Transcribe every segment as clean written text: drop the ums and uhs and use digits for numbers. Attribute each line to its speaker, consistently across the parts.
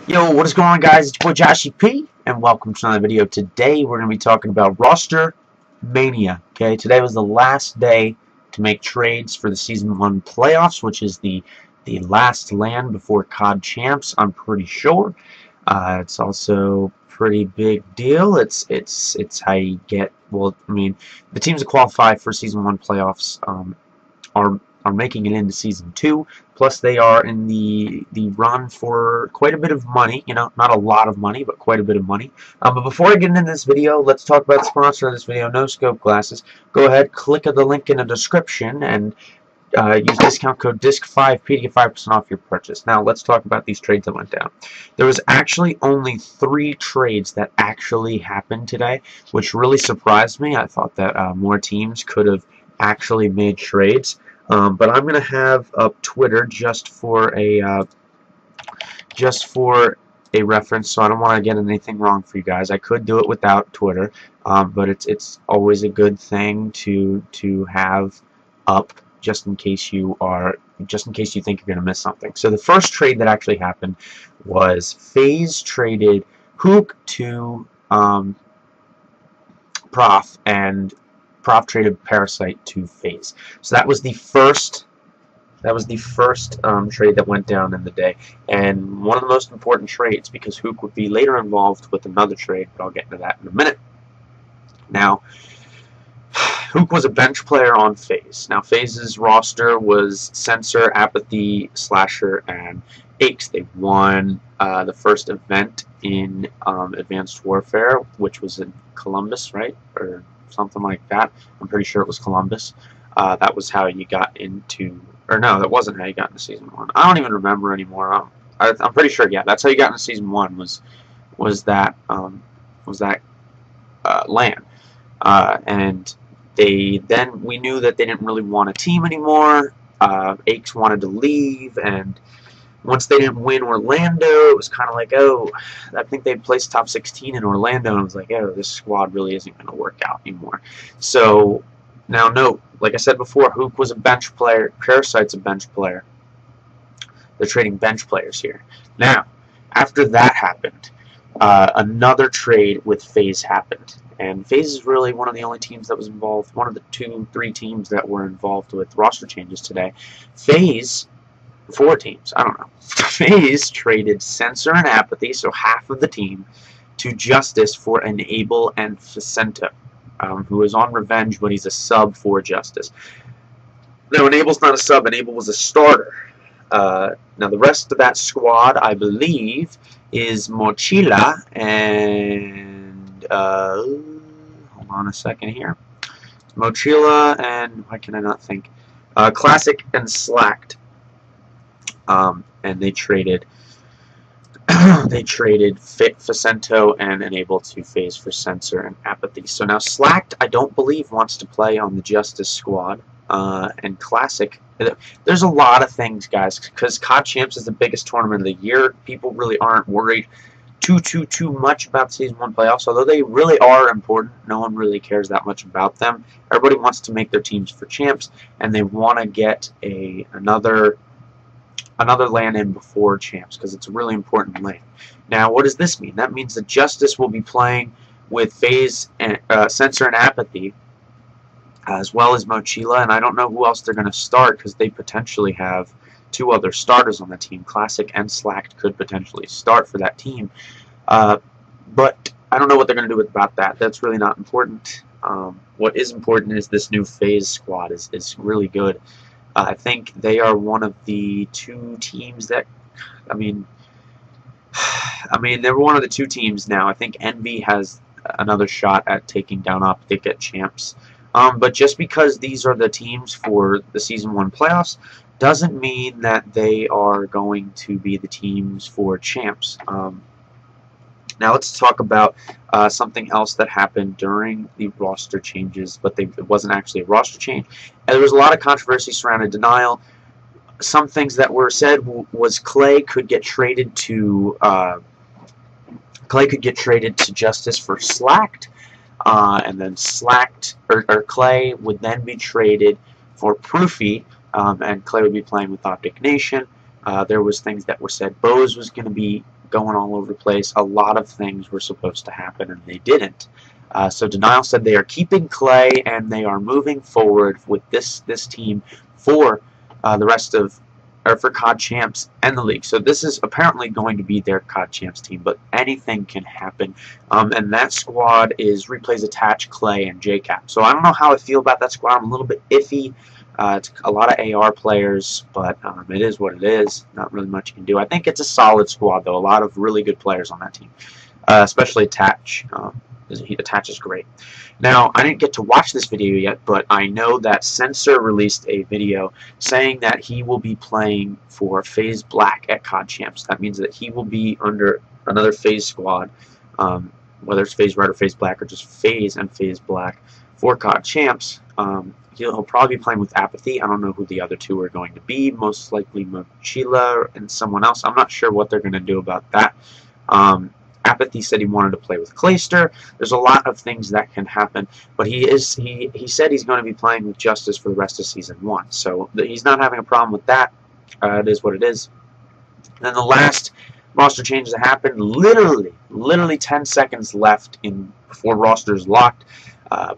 Speaker 1: Yo, what is going on, guys? It's your boy Joshy P, and welcome to another video. Today we're going to be talking about roster Mania. Okay, today was the last day to make trades for the Season 1 playoffs, which is the last LAN before COD Champs, I'm pretty sure. It's also a pretty big deal. It's how you get, well, I mean, the teams that qualify for Season 1 playoffs are making it into Season 2, plus they are in the run for quite a bit of money, you know, not a lot of money, but quite a bit of money. But before I get into this video, let's talk about the sponsor of this video, No Scope Glasses. Go ahead, click the link in the description, and use discount code DISC5P to get 5% off your purchase. Now, let's talk about these trades that went down. There was actually only 3 trades that actually happened today, which really surprised me. I thought that more teams could have actually made trades. But I'm going to have up Twitter just for a reference, so I don't want to get anything wrong for you guys. I could do it without Twitter, but it's always a good thing to have up just in case you think you're going to miss something. So the first trade that actually happened was FaZe traded Hook to Prof, and Prof traded Parasite to FaZe. So that was the first trade that went down in the day, and one of the most important trades, because Hook would be later involved with another trade, but I'll get into that in a minute. Now, Hook was a bench player on FaZe. Now, FaZe's roster was Censor, Apathy, Slasher, and Aches. They won the first event in Advanced Warfare, which was in Columbus, right? Or something like that. I'm pretty sure it was Columbus. That was how you got into, or no, that wasn't how you got into Season 1. I don't even remember anymore. I'm pretty sure, yeah, that's how you got into Season 1 was that LAN. And we knew that they didn't really want a team anymore. Aches wanted to leave, and once they didn't win Orlando, it was kind of like, oh, I think they placed top 16 in Orlando, and it was like, oh, this squad really isn't going to work out anymore. So, now note, like I said before, Hook was a bench player, Parasite's a bench player. They're trading bench players here. Now, after that happened, another trade with FaZe happened. And FaZe is really one of the only teams that was involved, one of the 2-3 teams that were involved with roster changes today. FaZe, 4 teams, I don't know. FaZe traded Censor and Apathy, so half of the team, to Justice for Enable and Facento, who is on Revenge, but he's a sub for Justice. No, Enable's not a sub. Enable was a starter. Now, the rest of that squad, I believe, is Mochila and... hold on a second here. Mochila and... why can I not think? Classic and Slacked. And they traded Facento and Enable to FaZe for Censor and Apathy. So now Slacked, I don't believe, wants to play on the Justice squad. And Classic, there's a lot of things, guys, because COD Champs is the biggest tournament of the year. People really aren't worried too much about the Season 1 playoffs, although they really are important. No one really cares that much about them. Everybody wants to make their teams for champs, and they want to get another LAN in before champs, because it's a really important LAN. Now, what does this mean? That means that Justice will be playing with FaZe and Censor and Apathy, as well as Mochila, and I don't know who else they're going to start, because they potentially have 2 other starters on the team. Classic and Slacked could potentially start for that team, but I don't know what they're going to do about that. That's really not important. What is important is this new FaZe squad is really good. I think they are one of the 2 teams that, I mean, they're one of the 2 teams now. I think Envy has another shot at taking down Optic at champs. But just because these are the teams for the Season 1 playoffs doesn't mean that they are going to be the teams for champs. Now let's talk about something else that happened during the roster changes, but it wasn't actually a roster change. And there was a lot of controversy surrounding Denial. Some things that were said was Clay could get traded to Justice for Slacked, and then Slacked or Clay would then be traded for Proofy, and Clay would be playing with Optic Nation. There was things that were said. Bose was going to be going all over the place. A lot of things were supposed to happen, and they didn't. So Denial said they are keeping Clay, and they are moving forward with this team for the rest of, or for COD Champs and the league. So this is apparently going to be their COD Champs team, but anything can happen. And that squad is Replays Attach, Clay, and JCap. So I don't know how I feel about that squad. I'm a little bit iffy. It's a lot of AR players, but it is what it is. Not really much you can do. I think it's a solid squad, though. A lot of really good players on that team, especially Attach. Attach is great. Now, I didn't get to watch this video yet, but I know that Censor released a video saying that he will be playing for FaZe Black at COD Champs. That means that he will be under another FaZe squad, whether it's FaZe Red or FaZe Black or just FaZe and FaZe Black for COD Champs. He'll probably be playing with Apathy. I don't know who the other two are going to be. Most likely Mochila and someone else. I'm not sure what they're going to do about that. Apathy said he wanted to play with Clayster. There's a lot of things that can happen, but he said he's going to be playing with Justice for the rest of Season 1. So he's not having a problem with that. It is what it is. And then the last roster change that happened, literally 10 seconds left before rosters locked.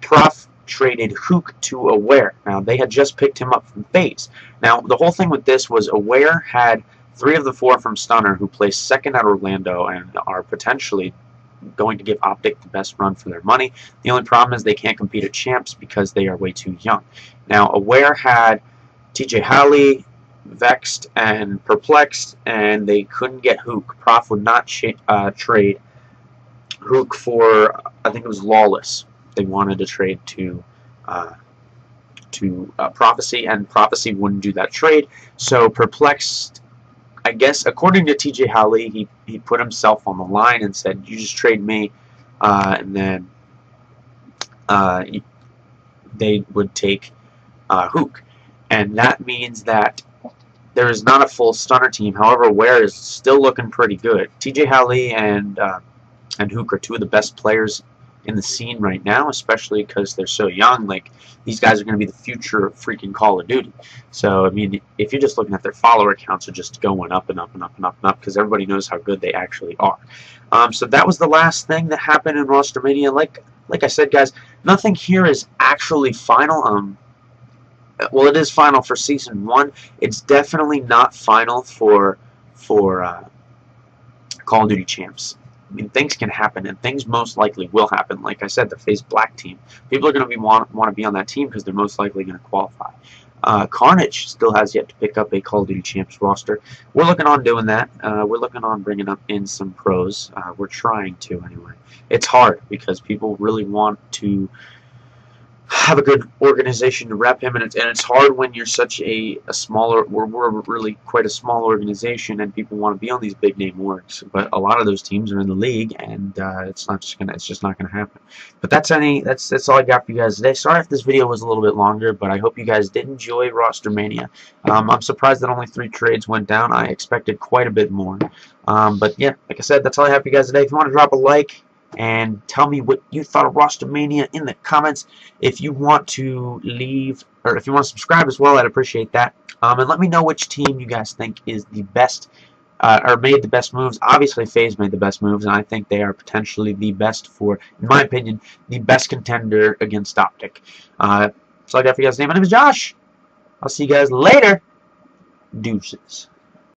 Speaker 1: Prof traded Hook to Aware. Now, they had just picked him up from FaZe. Now, the whole thing with this was Aware had 3 of the 4 from Stunner who placed second at Orlando and are potentially going to give Optic the best run for their money. The only problem is they can't compete at Champs because they are way too young. Now, Aware had TJ Howley, Vexed, and Perplexed, and they couldn't get Hook. Prof would not trade Hook for, I think it was Lawless. They wanted to trade to Prophecy, and Prophecy wouldn't do that trade. So Perplexed, I guess, according to TJ Howley, he put himself on the line and said, "You just trade me," and then they would take Hook, and that means that there is not a full Stunner team. However, Ware is still looking pretty good. TJ Howley and Hook are 2 of the best players in the scene right now, especially because they're so young. Like, these guys are going to be the future of freaking Call of Duty. So, I mean, if you're just looking at their follower counts are just going up and up and up and up and up because everybody knows how good they actually are. So that was the last thing that happened in Roster Mania. Like I said, guys, nothing here is actually final. Well, it is final for Season 1. It's definitely not final for Call of Duty Champs. I mean, things can happen, and things most likely will happen. Like I said, the FaZe Black team. People are going to want to be on that team because they're most likely going to qualify. Carnage still has yet to pick up a Call of Duty Champs roster. We're looking on doing that. We're looking on bringing up in some pros. We're trying to, anyway. It's hard because people really want to have a good organization to rep him, and it's hard when you're such a smaller. We're really quite a small organization, and people want to be on these big name orgs. But a lot of those teams are in the league, and it's just not gonna happen. But that's all I got for you guys today. Sorry if this video was a little bit longer, but I hope you guys did enjoy Roster Mania. I'm surprised that only 3 trades went down. I expected quite a bit more. But yeah, like I said, that's all I have for you guys today. If you want to drop a like and tell me what you thought of Roster Mania in the comments. If you want to leave, or if you want to subscribe as well, I'd appreciate that. And let me know which team you guys think is the best, or made the best moves. Obviously, FaZe made the best moves, and I think they are potentially the best for, in my opinion, the best contender against Optic. So I got for you guys. My name is Josh. I'll see you guys later. Deuces.